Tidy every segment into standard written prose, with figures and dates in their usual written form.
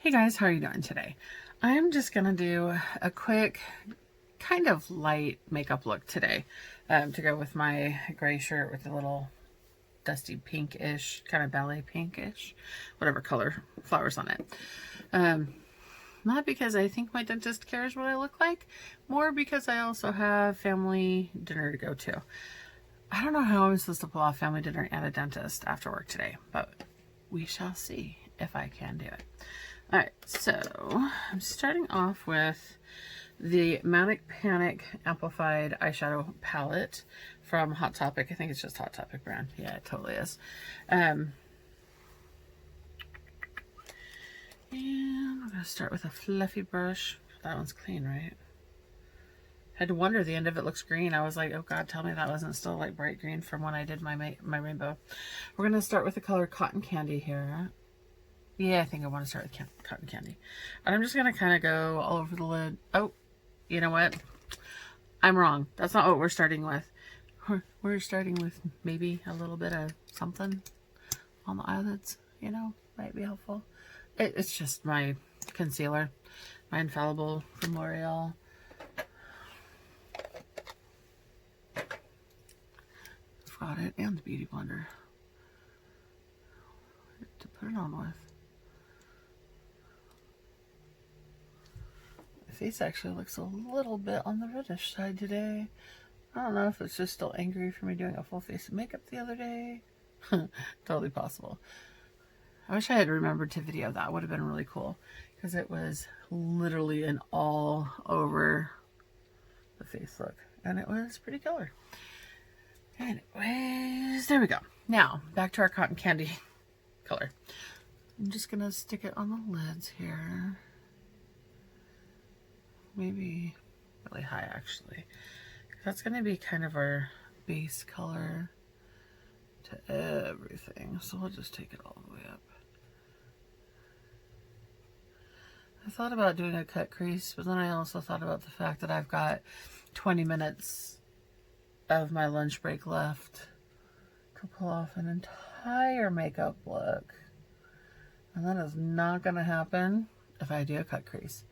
Hey guys, how are you doing today? I'm just gonna do a quick, kind of light makeup look today to go with my gray shirt with a little dusty pinkish, kind of ballet pinkish, whatever color flowers on it. Not because I think my dentist cares what I look like, more because I also have family dinner to go to. I don't know how I'm supposed to pull off family dinner and a dentist after work today, but we shall see if I can do it. All right, so I'm starting off with the Manic Panic Amplified Eyeshadow Palette from Hot Topic. I think it's just Hot Topic brand. Yeah, it totally is. And I'm going to start with a fluffy brush. That one's clean, right? Had to wonder, the end of it looks green. I was like, oh God, tell me that wasn't still like bright green from when I did my rainbow. We're going to start with the color Cotton Candy here. Yeah, I think I want to start with Cotton Candy. And I'm just going to kind of go all over the lid. Oh, you know what? I'm wrong. That's not what we're starting with. We're starting with maybe a little bit of something on the eyelids, you know, might be helpful. It's just my concealer, my Infallible from L'Oreal. I've got it, and the Beauty Blender to put it on with. Face actually looks a little bit on the reddish side today. I don't know if it's just still angry for me doing a full face of makeup the other day. Totally possible. I wish I had remembered to video that. Would have been really cool because it was literally an all over the face look and it was pretty killer. Anyways, there we go. Now back to our Cotton Candy color. I'm just gonna stick it on the lids here. Maybe really high actually. That's going to be kind of our base color to everything. So we'll just take it all the way up. I thought about doing a cut crease, but then I also thought about the fact that I've got 20 minutes of my lunch break left to pull off an entire makeup look. And that is not going to happen if I do a cut crease.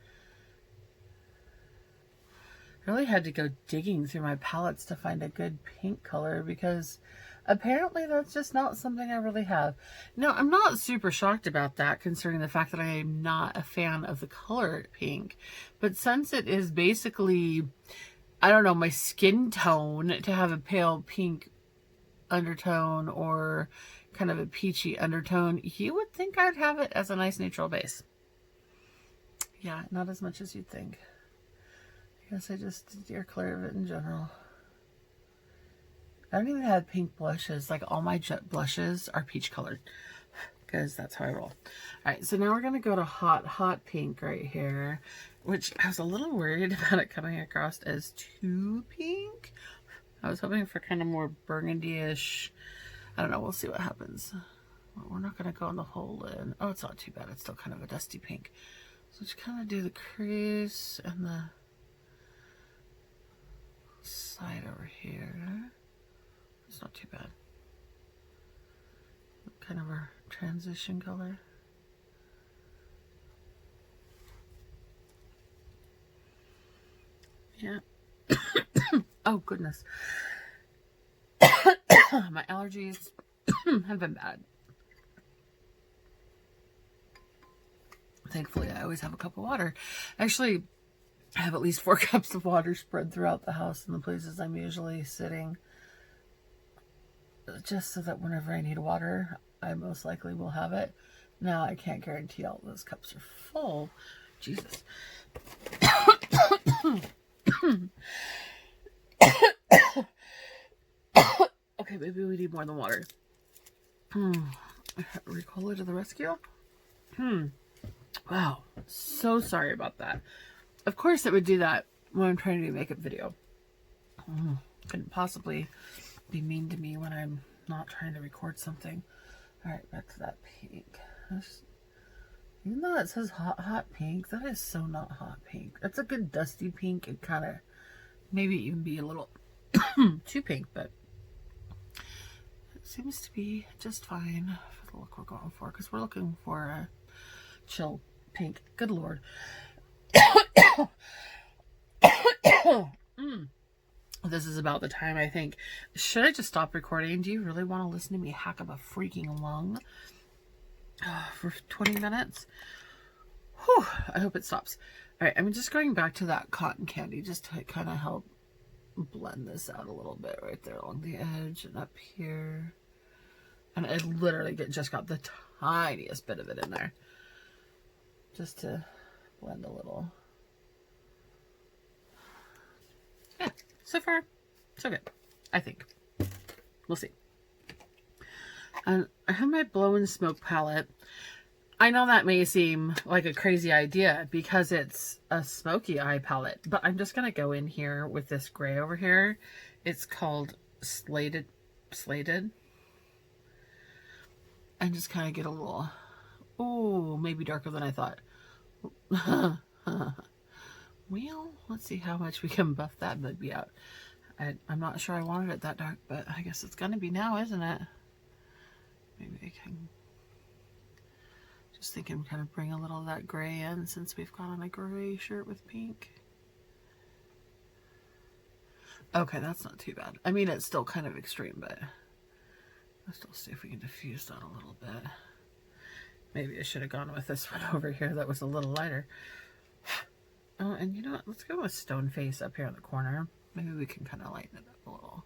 Really had to go digging through my palettes to find a good pink color because apparently that's just not something I really have. Now, I'm not super shocked about that considering the fact that I am not a fan of the color pink. But since it is basically, I don't know, my skin tone to have a pale pink undertone or kind of a peachy undertone, you would think I'd have it as a nice neutral base. Yeah, not as much as you'd think. I guess I just steer clear of it in general. I don't even have pink blushes. Like all my blushes are peach colored because that's how I roll. All right, so now we're going to go to hot pink right here, which I was a little worried about it coming across as too pink. I was hoping for kind of more burgundy-ish. I don't know. We'll see what happens. Well, we're not going to go on the whole lid. Oh, it's not too bad. It's still kind of a dusty pink. So just kind of do the crease and the side over here. It's not too bad. Kind of our transition color. Yeah. Oh goodness. My allergies have been bad. Thankfully, I always have a cup of water. Actually, I have at least 4 cups of water spread throughout the house in the places I'm usually sitting. Just so that whenever I need water, I most likely will have it. Now, I can't guarantee all those cups are full. Jesus. Okay, maybe we need more than water. Ricola to the rescue? Wow. So sorry about that. Of course it would do that when I'm trying to do a makeup video. Couldn't possibly be mean to me when I'm not trying to record something. Alright, back to that pink. Even though it says hot pink, that is so not hot pink. That's a good dusty pink. It kind of maybe even be a little too pink, but it seems to be just fine for the look we're going for because we're looking for a chill pink. Good Lord. This is about the time, I think. Should I just stop recording? Do you really want to listen to me hack up a freaking lung for 20 minutes? Whew, I hope it stops. All right, I'm just going back to that cotton candy just to kind of help blend this out a little bit right there along the edge and up here. And I literally just got the tiniest bit of it in there just to blend a little. Yeah, so far, so good, I think. We'll see. And I have my Blow and Smoke palette. I know that may seem like a crazy idea because it's a smoky eye palette, but I'm just going to go in here with this gray over here. It's called Slated. And just kind of get a little, oh, maybe darker than I thought. Well, let's see how much we can buff that baby out. I'm not sure I wanted it that dark, but I guess it's going to be now, isn't it? Maybe I can just thinking kind of bring a little of that gray in since we've got on a gray shirt with pink. Okay, that's not too bad. I mean, it's still kind of extreme, but let's still see if we can diffuse that a little bit. Maybe I should have gone with this one over here that was a little lighter. Oh, and you know what? Let's go with Stone Face up here in the corner. Maybe we can kind of lighten it up a little.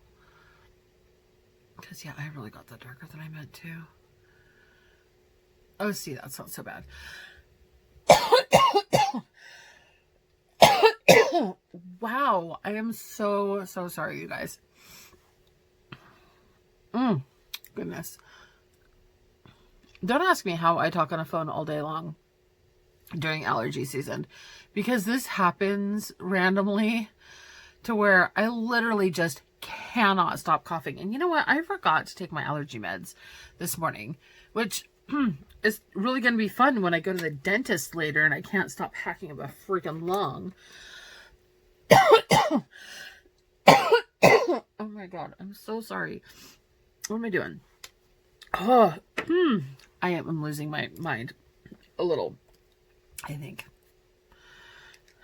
Because, yeah, I really got that darker than I meant to. Oh, see, that's not so bad. Wow, I am so sorry, you guys. Goodness. Don't ask me how I talk on a phone all day long during allergy season, because this happens randomly to where I literally just cannot stop coughing. And you know what? I forgot to take my allergy meds this morning, which is really going to be fun when I go to the dentist later and I can't stop hacking up a freaking lung. Oh my God, I'm so sorry. What am I doing? Oh, I am losing my mind a little, I think.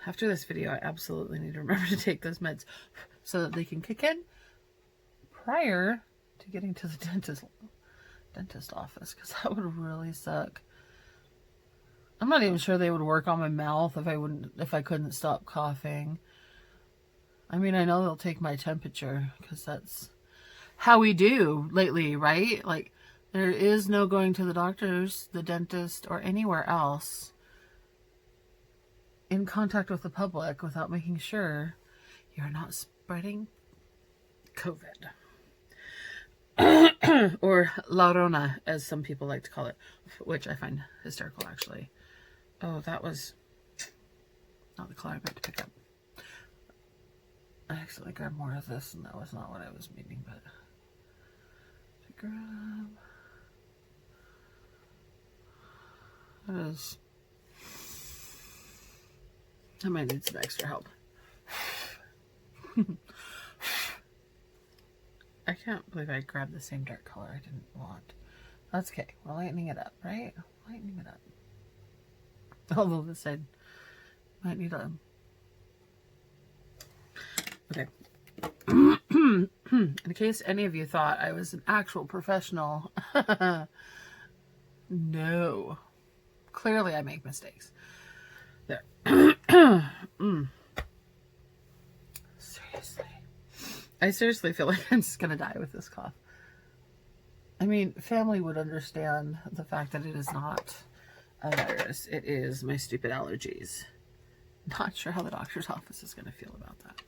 After this video, I absolutely need to remember to take those meds so that they can kick in prior to getting to the dentist office, because that would really suck. I'm not even sure they would work on my mouth if I couldn't stop coughing. I mean, I know they'll take my temperature because that's how we do lately, right? Like, there is no going to the doctors, the dentist, or anywhere else in contact with the public without making sure you're not spreading COVID. Or La Rona, as some people like to call it, which I find hysterical, actually. Oh, that was not the color I meant to pick up. I accidentally grabbed more of this, and that was not what I was meaning, but to grab. That is. I might need some extra help. I can't believe I grabbed the same dark color I didn't want. That's okay. We're lightening it up, right? Lightening it up. Although this side might need a... Okay. In case any of you thought I was an actual professional, no. Clearly I make mistakes. There. Seriously. I seriously feel like I'm just going to die with this cough. I mean, family would understand the fact that it is not a virus. It is my stupid allergies. Not sure how the doctor's office is going to feel about that.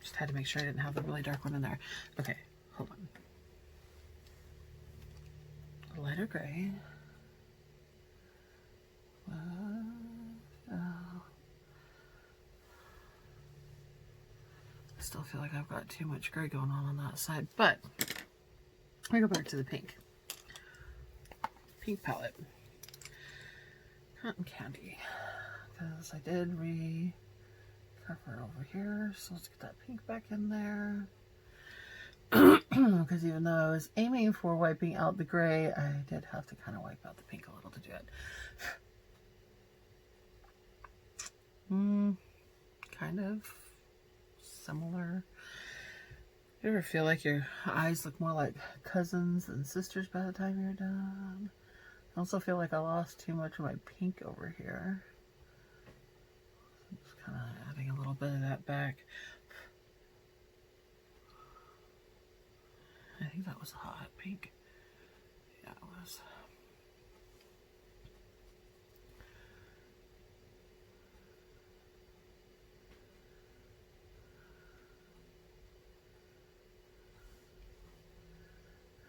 Just had to make sure I didn't have the really dark one in there. Okay, hold on. A lighter gray. I still feel like I've got too much gray going on that side, but I go back to the pink palette, cotton candy, because I did recover over here. So let's get that pink back in there. Because even though I was aiming for wiping out the gray, I did have to kind of wipe out the pink a little to do it. Kind of similar. You ever feel like your eyes look more like cousins and sisters by the time you're done? I also feel like I lost too much of my pink over here. Just kind of adding a little bit of that back. I think that was a hot pink. Yeah, it was.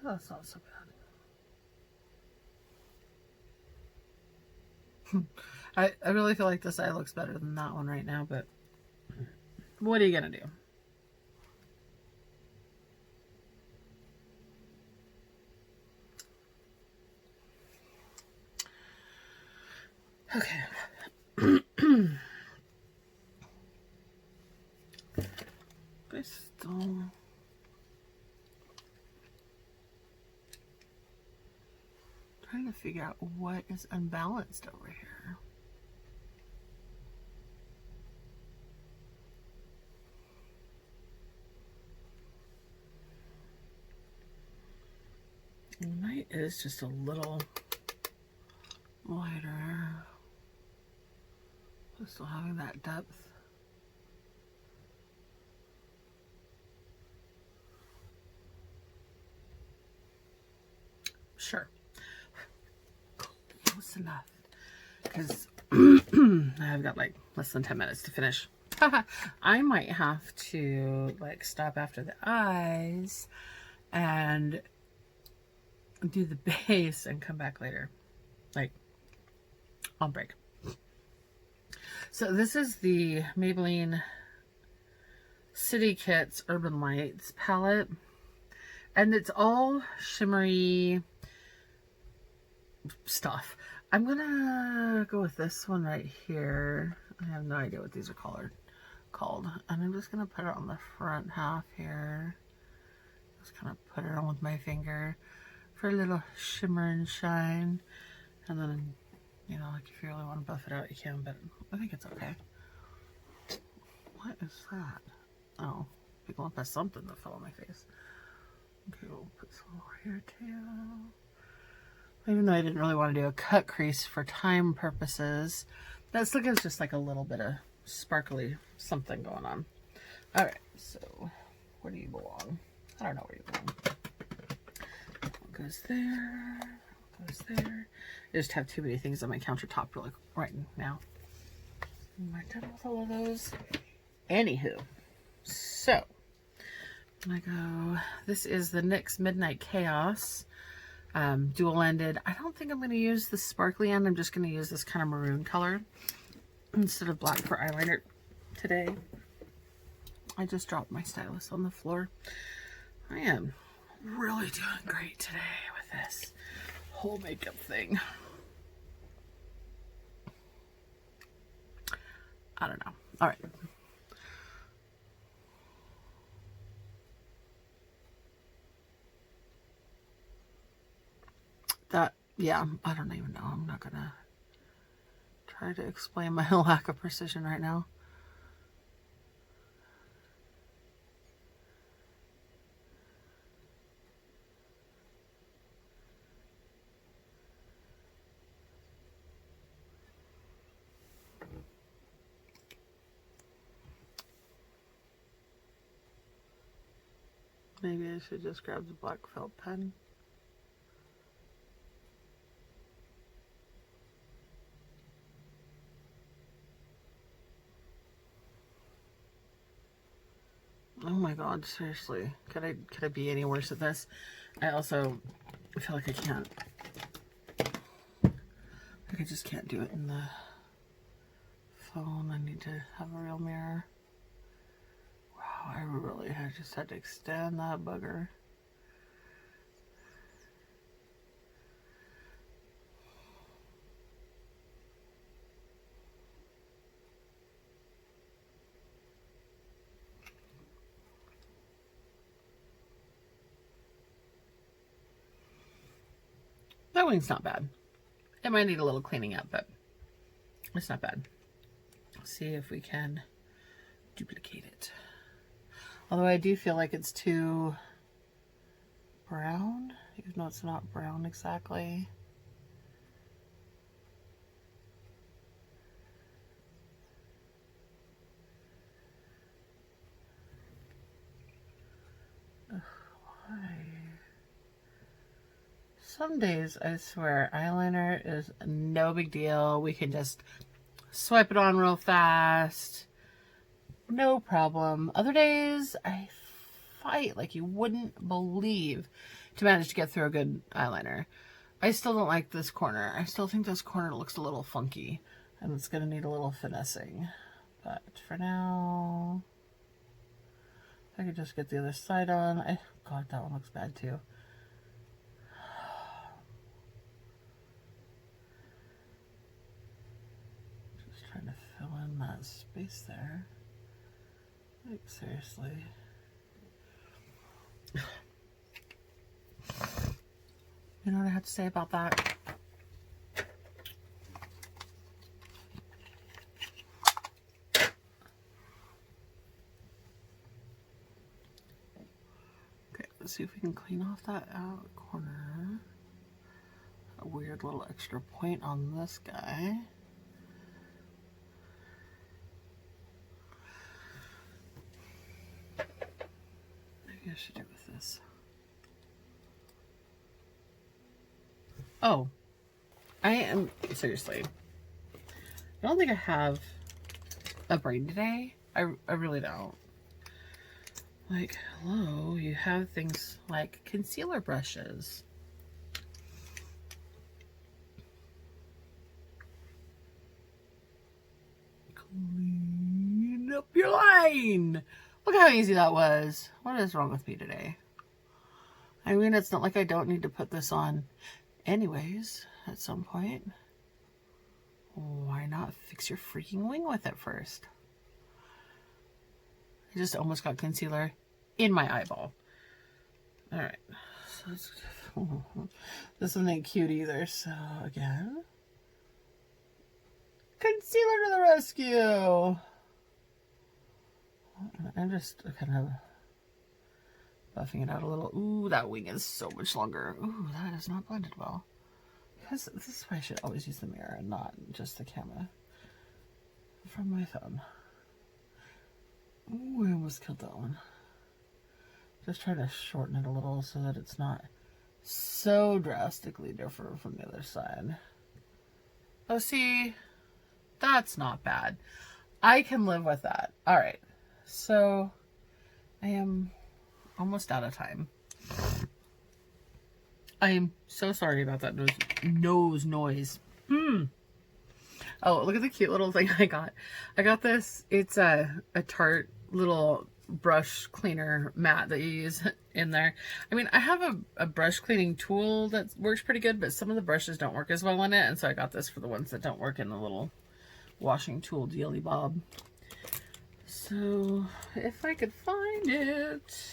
Oh, that's not so bad. I really feel like this eye looks better than that one right now, but what are you gonna do? Okay. I still trying to figure out what is unbalanced over here. The night is just a little lighter. Still having that depth. Sure. Close enough. Because I've got like less than 10 minutes to finish. I might have to like stop after the eyes and do the base and come back later. Like on break. So this is the Maybelline City Kits Urban Lights palette. And it's all shimmery stuff. I'm gonna go with this one right here. I have no idea what these are called. And I'm just gonna put it on the front half here. Just kind of put it on with my finger for a little shimmer and shine. And then, you know, like if you really want to buff it out, you can, but I think it's okay. What is that? Oh, big lump of something that fell on my face. Okay, we'll put some more here too. Even though I didn't really want to do a cut crease for time purposes, that still gives just like a little bit of sparkly something going on. All right, so where do you belong? I don't know where you belong. One goes there, one goes there. I just have too many things on my countertop really right now. Am I done with all of those? Anywho, so I'm gonna go. This is the NYX Midnight Chaos. Dual-ended. I don't think I'm going to use the sparkly end. I'm just going to use this kind of maroon color instead of black for eyeliner today. I just dropped my stylus on the floor. I am really doing great today with this whole makeup thing. I don't know. All right. That, yeah, I don't even know. I'm not gonna try to explain my lack of precision right now. Maybe I should just grab the black felt pen. Oh my god, seriously. Could I be any worse at this? I also feel like I can't. Like I just can't do it in the phone. I need to have a real mirror. Wow, I just had to extend that bugger. That wing's not bad. It might need a little cleaning up, but it's not bad. Let's see if we can duplicate it. Although I do feel like it's too brown, even though it's not brown exactly. Ugh, why? Some days, I swear, eyeliner is no big deal. We can just swipe it on real fast. No problem. Other days, I fight like you wouldn't believe to manage to get through a good eyeliner. I still don't like this corner. I still think this corner looks a little funky, and it's going to need a little finessing. But for now, if I could just get the other side on. God, that one looks bad too. Just trying to fill in that space there. Like, seriously. You know what I have to say about that? Okay, let's see if we can clean off that out corner. A weird little extra point on this guy. Maybe I should do it with this. Oh, I am, seriously, I don't think I have a brain today. I really don't. Like, hello, you have things like concealer brushes. Clean up your line. Look how easy that was. What is wrong with me today? I mean, it's not like I don't need to put this on anyways at some point. Why not fix your freaking wing with it first? I just almost got concealer in my eyeball. All right, so this one ain't cute either. So again, concealer to the rescue. I'm just kind of buffing it out a little. Ooh, that wing is so much longer. Ooh, that is not blended well. Because this is why I should always use the mirror and not just the camera from my phone. Ooh, I almost killed that one. Just trying to shorten it a little so that it's not so drastically different from the other side. Oh, see, that's not bad. I can live with that. All right, so I am almost out of time. I am so sorry about that nose noise. Oh, look at the cute little thing I got. I got this. It's a Tarte little brush cleaner mat that you use in there. I mean, I have a brush cleaning tool that works pretty good, but some of the brushes don't work as well in it, and so I got this for the ones that don't work in the little washing tool dealy bob. So if I could find it.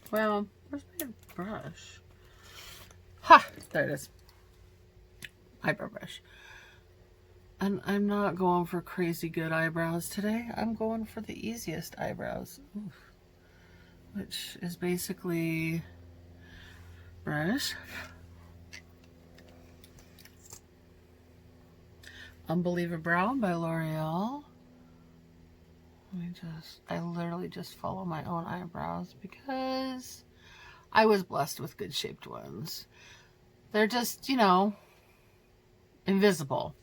Well, where's my brush? Ha! There it is. Eyebrow brush. And I'm not going for crazy good eyebrows today. I'm going for the easiest eyebrows. Oof. Which is basically brush. Unbelievabrow by L'Oreal. I literally just follow my own eyebrows because I was blessed with good shaped ones. They're just, you know, invisible.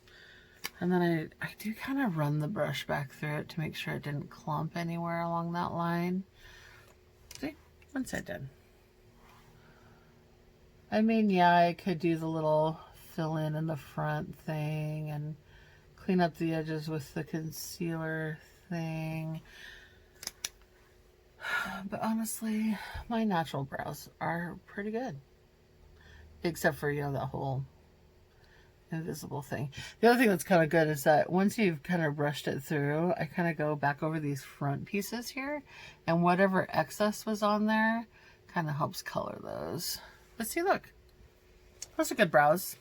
And then I do kind of run the brush back through it to make sure it didn't clump anywhere along that line. See, one side done. I mean, yeah, I could do the little fill in the front thing and clean up the edges with the concealer thing. But honestly, my natural brows are pretty good. Except for, you know, that whole invisible thing. The other thing that's kind of good is that once you've kind of brushed it through, I kind of go back over these front pieces here, and whatever excess was on there Kind of helps color those. But see, look. Those are good brows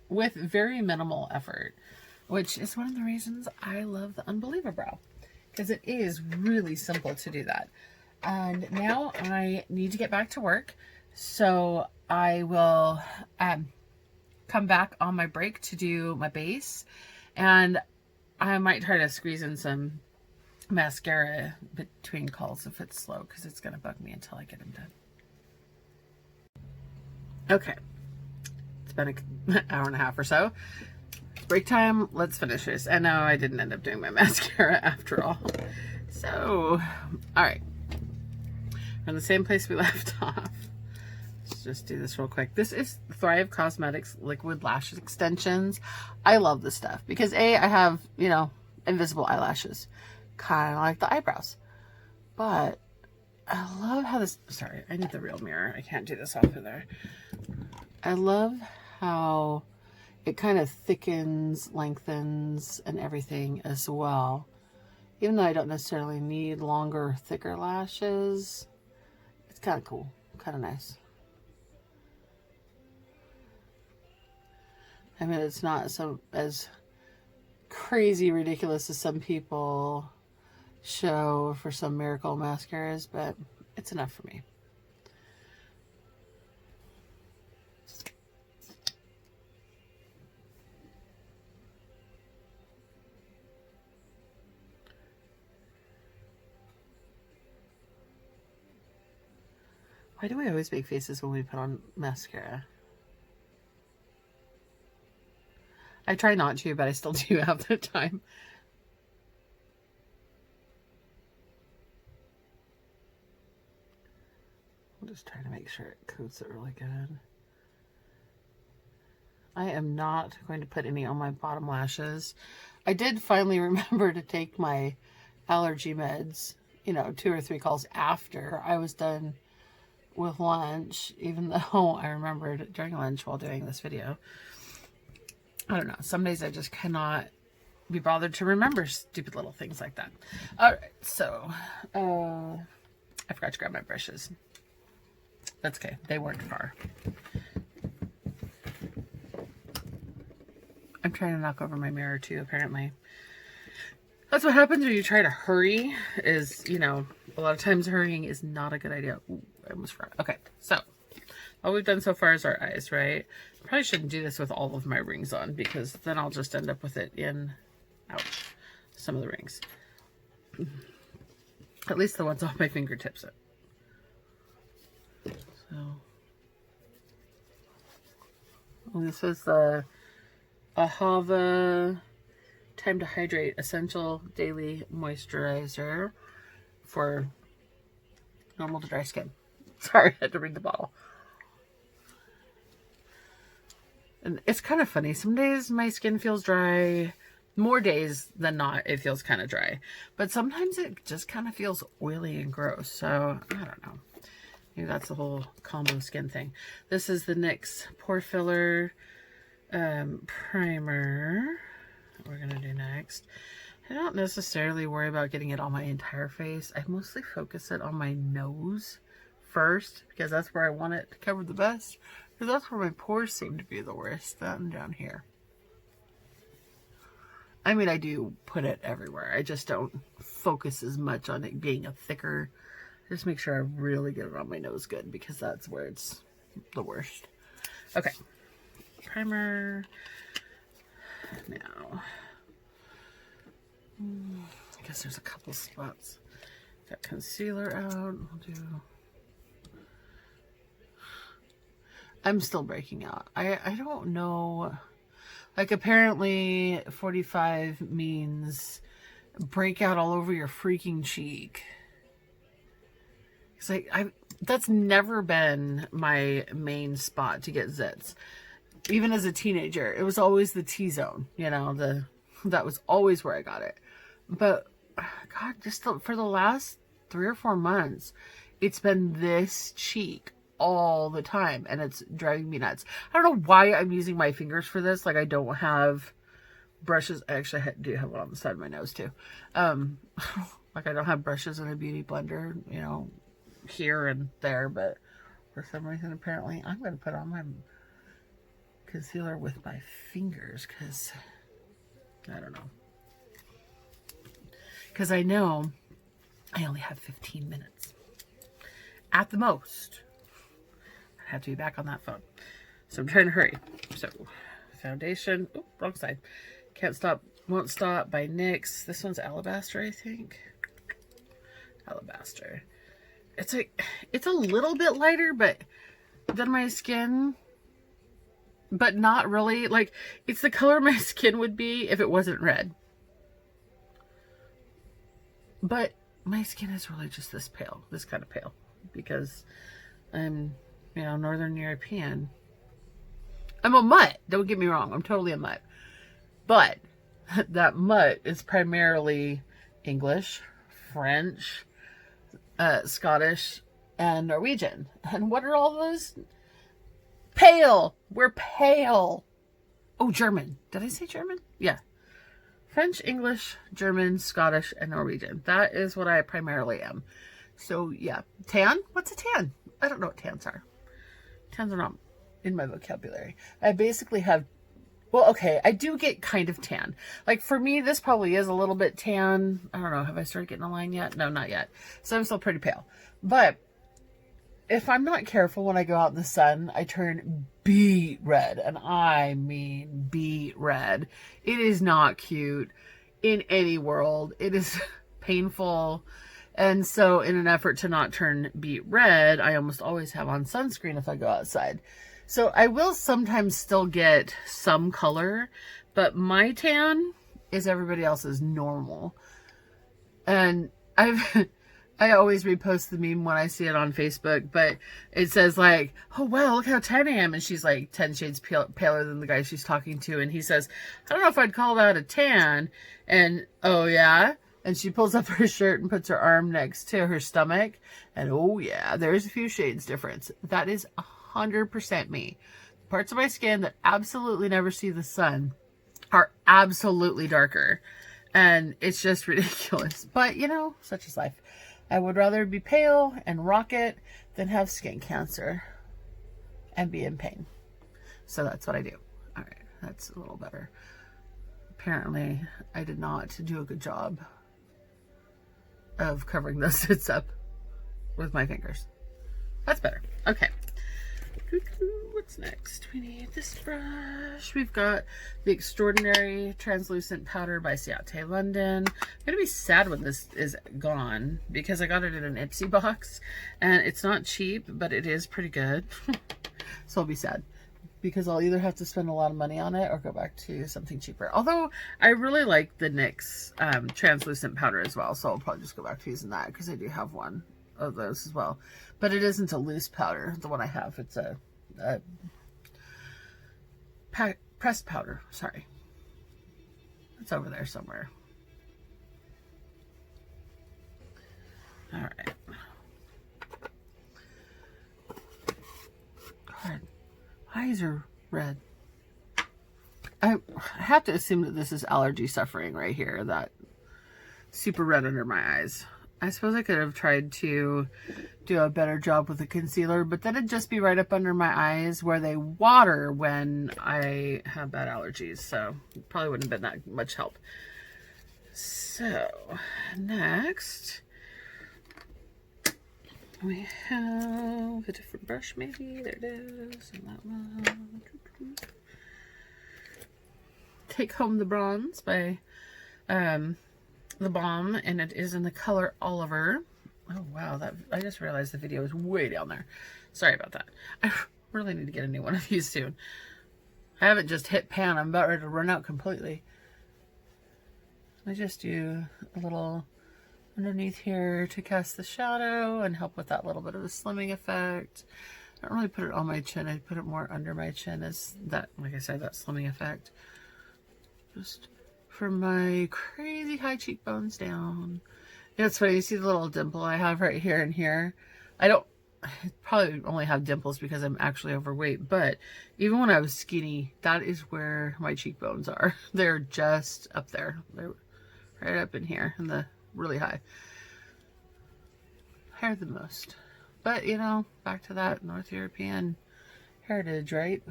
with very minimal effort, which is one of the reasons I love the Unbeliever brow, because it is really simple to do that. And now I need to get back to work, so I will come back on my break to do my base, and I might try to squeeze in some mascara between calls if it's slow, because it's going to bug me until I get them done. Okay, it's been an hour and a half or so. It's break time. Let's finish this. And no, I didn't end up doing my mascara after all. So, all right. We're in the same place we left off. Let's just do this real quick. This is Thrive Cosmetics Liquid Lash Extensions. I love this stuff because A, I have, you know, invisible eyelashes. Kind of like the eyebrows. But I love how this, sorry, I need the real mirror. I can't do this off of there. I love how it kind of thickens, lengthens, and everything as well. Even though I don't necessarily need longer, thicker lashes, it's kind of cool, kind of nice. I mean, it's not so as crazy ridiculous as some people show for some miracle mascaras, but it's enough for me. Why do we always make faces when we put on mascara? I try not to, but I still do half the time. I'm just trying to make sure it coats it really good. I am not going to put any on my bottom lashes. I did finally remember to take my allergy meds, you know, 2 or 3 calls after I was done with lunch, even though I remembered during lunch while doing this video. I don't know. Some days I just cannot be bothered to remember stupid little things like that. All right, so I forgot to grab my brushes. That's okay. They weren't far. I'm trying to knock over my mirror too, apparently. That's what happens when you try to hurry, is, you know, a lot of times hurrying is not a good idea. Ooh, I almost forgot. Okay, so all we've done so far is our eyes, right? Probably shouldn't do this with all of my rings on, because then I'll just end up with it in, ouch, some of the rings. At least the ones off my fingertips. So, and this is the Ahava Time to Hydrate Essential Daily Moisturizer for normal to dry skin. Sorry, I had to read the bottle. And it's kind of funny. Some days my skin feels dry. More days than not, it feels kind of dry. But sometimes it just kind of feels oily and gross. So, I don't know. Maybe that's the whole combo skin thing. This is the NYX Pore Filler Primer. We're going to do next. I don't necessarily worry about getting it on my entire face. I mostly focus it on my nose first, because that's where I want it to cover the best. Because that's where my pores seem to be the worst, than down here. I mean, I do put it everywhere. I just don't focus as much on it being a thicker. Just make sure I really get it on my nose good, because that's where it's the worst. Okay. Primer. Now. I guess there's a couple spots. Got concealer out. We'll do... I'm still breaking out. I don't know. Like, apparently 45 means break out all over your freaking cheek. It's like, that's never been my main spot to get zits. Even as a teenager, it was always the T-zone, you know, that was always where I got it. But God, just for the last 3 or 4 months, it's been this cheek all the time, and it's driving me nuts. I don't know why I'm using my fingers for this. Like, I don't have brushes. I actually do have one on the side of my nose too. Like, I don't have brushes and a beauty blender, you know, here and there, but for some reason, apparently, I'm going to put on my concealer with my fingers because I don't know. Because I know I only have 15 minutes at the most. I have to be back on that phone. So I'm trying to hurry. So foundation, oh, wrong side. Can't Stop, Won't Stop by NYX. This one's Alabaster, I think. Alabaster. It's like, it's a little bit lighter, but than my skin, but not really. Like, it's the color my skin would be if it wasn't red. But my skin is really just this pale, this kind of pale, because I'm, you know, Northern European. I'm a mutt. Don't get me wrong. I'm totally a mutt. But that mutt is primarily English, French, Scottish, and Norwegian. And what are all those? Pale. We're pale. Oh, German. Did I say German? Yeah. French, English, German, Scottish, and Norwegian. That is what I primarily am. So, yeah. Tan? What's a tan? I don't know what tans are. Tans are not in my vocabulary. I basically have, well, okay, I do get kind of tan. Like, for me, this probably is a little bit tan. I don't know. Have I started getting a line yet? No, not yet. So I'm still pretty pale. But if I'm not careful when I go out in the sun, I turn beet red. And I mean beet red. It is not cute in any world. It is painful. And so in an effort to not turn beet red, I almost always have on sunscreen if I go outside. So I will sometimes still get some color, but my tan is everybody else's normal. And I always repost the meme when I see it on Facebook, but it says like, oh wow, look how tan I am. And she's like 10 shades paler than the guy she's talking to. And he says, I don't know if I'd call that a tan. And oh yeah. And she pulls up her shirt and puts her arm next to her stomach. And oh yeah, there's a few shades difference. That is 100% me. Parts of my skin that absolutely never see the sun are absolutely darker. And it's just ridiculous. But you know, such is life. I would rather be pale and rock it than have skin cancer and be in pain. So that's what I do. All right, that's a little better. Apparently, I did not do a good job of covering those zits up with my fingers. That's better. Okay. What's next? We need this brush. We've got the Extraordinary Translucent Powder by Ciate London. I'm going to be sad when this is gone because I got it in an Ipsy box and it's not cheap, but it is pretty good. So I'll be sad because I'll either have to spend a lot of money on it or go back to something cheaper. Although I really like the NYX translucent powder as well. So I'll probably just go back to using that because I do have one of those as well. But it isn't a loose powder. The one I have, it's a pressed powder. Sorry. It's over there somewhere. All right. God, eyes are red. I have to assume that this is allergy suffering right here. That super red under my eyes. I suppose I could have tried to do a better job with the concealer, but then it'd just be right up under my eyes where they water when I have bad allergies. So it probably wouldn't have been that much help. So next we have a different brush maybe. There it is. And that one. Take Home the Bronze by The Balm, and it is in the color Oliver. Oh wow, that I just realized the video is way down there. Sorry about that. I really need to get a new one of these soon. I haven't just hit pan. I'm about ready to run out completely. I just do a little underneath here to cast the shadow and help with that little bit of a slimming effect. I don't really put it on my chin. I put it more under my chin as that, like I said, that slimming effect. Just from my crazy high cheekbones down. You know, it's funny, you see the little dimple I have right here and here. I probably only have dimples because I'm actually overweight, but even when I was skinny, that is where my cheekbones are. They're just up there. They're right up in here, and the really high. Higher than most. But, you know, back to that North European heritage, right?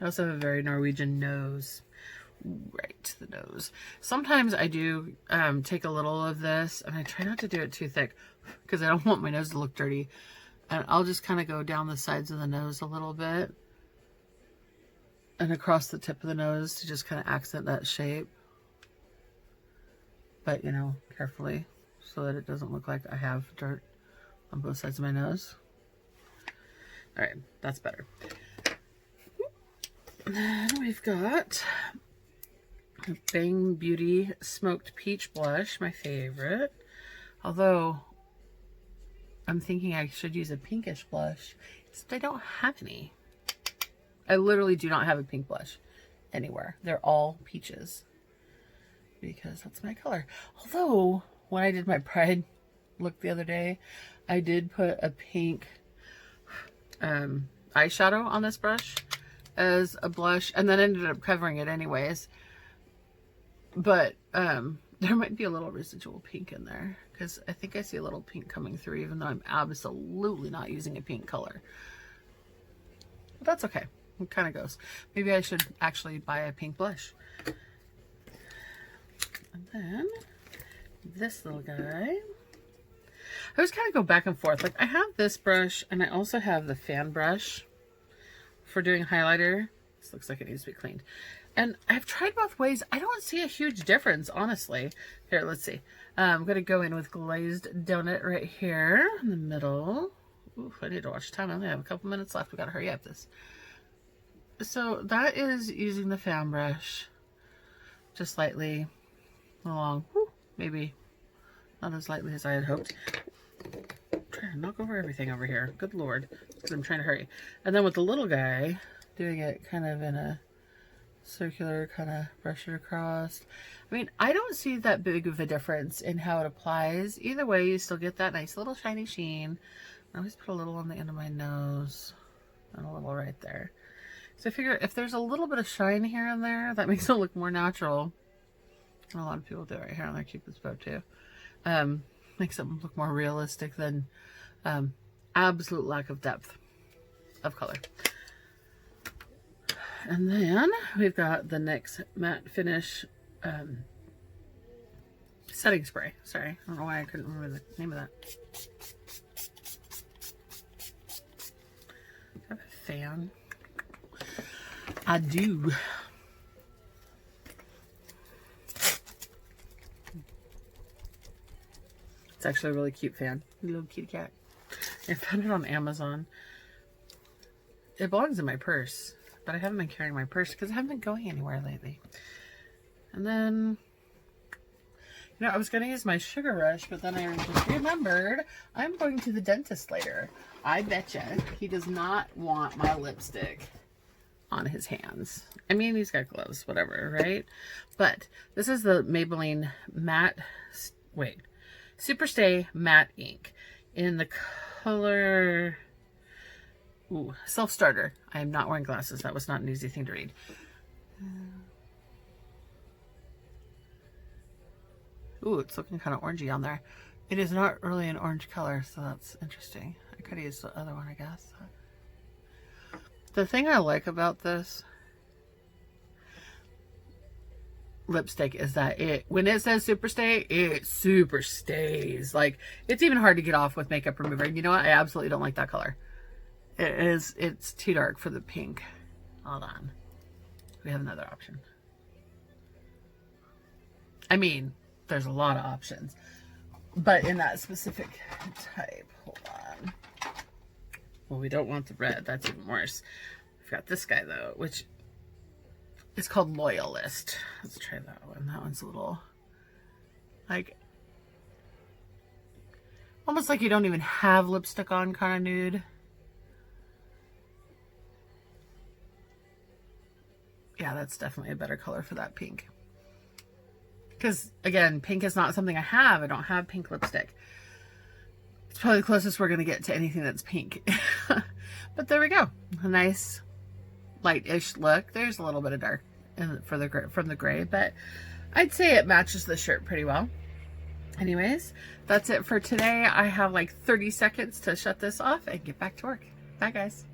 I also have a very Norwegian nose. Right, the nose. Sometimes I do take a little of this, and I try not to do it too thick because I don't want my nose to look dirty. And I'll just kind of go down the sides of the nose a little bit and across the tip of the nose to just kind of accent that shape. But, you know, carefully so that it doesn't look like I have dirt on both sides of my nose. All right, that's better. Then we've got Bang Beauty Smoked Peach Blush, my favorite. Although, I'm thinking I should use a pinkish blush, except I don't have any. I literally do not have a pink blush anywhere. They're all peaches. Because that's my color. Although, when I did my Pride look the other day, I did put a pink eyeshadow on this brush as a blush, and then ended up covering it anyways. But there might be a little residual pink in there, because I think I see a little pink coming through, even though I'm absolutely not using a pink color. But that's okay. It kind of goes. Maybe I should actually buy a pink blush. And then this little guy. I always kind of go back and forth. Like, I have this brush, and I also have the fan brush for doing highlighter. This looks like it needs to be cleaned. And I've tried both ways. I don't see a huge difference, honestly. Here, let's see. I'm going to go in with Glazed Donut right here in the middle. Ooh, I need to watch time. I only have a couple minutes left. We got to hurry up this. So that is using the fan brush just lightly along. Whew, maybe not as lightly as I had hoped. I'm trying to knock over everything over here. Good Lord. Because I'm trying to hurry. And then with the little guy, doing it kind of in a circular, kind of brush it across. I mean, I don't see that big of a difference in how it applies. Either way, you still get that nice little shiny sheen. I always put a little on the end of my nose and a little right there. So I figure if there's a little bit of shine here and there, that makes it look more natural. And a lot of people do it right here on their Cupid's bow too. Makes it look more realistic than absolute lack of depth of color. And then we've got the NYX Matte Finish setting spray. Sorry, I don't know why I couldn't remember the name of that. I have a fan. I do. It's actually a really cute fan. A little kitty cat. I found it on Amazon. It belongs in my purse, but I haven't been carrying my purse because I haven't been going anywhere lately. And then, you know, I was going to use my Sugar Rush, but then I just remembered I'm going to the dentist later. I betcha he does not want my lipstick on his hands. I mean, he's got gloves, whatever, right? But this is the Maybelline Matte, Superstay Matte Ink in the color Self Starter. I am not wearing glasses. That was not an easy thing to read. Ooh, it's looking kind of orangey on there. It is not really an orange color, so that's interesting. I could have used the other one, I guess. The thing I like about this lipstick is that when it says super stay, it super stays. Like, it's even hard to get off with makeup remover. And you know what? I absolutely don't like that color. It's too dark for the pink. Hold on. We have another option. I mean, there's a lot of options, but in that specific type, hold on. Well, we don't want the red. That's even worse. I've got this guy though, which is called Loyalist. Let's try that one. That one's a little like almost like you don't even have lipstick on kind of nude. Yeah, that's definitely a better color for that pink. Because, again, pink is not something I have. I don't have pink lipstick. It's probably the closest we're going to get to anything that's pink. But there we go. A nice light-ish look. There's a little bit of dark from the gray, but I'd say it matches the shirt pretty well. Anyways, that's it for today. I have like 30 seconds to shut this off and get back to work. Bye, guys.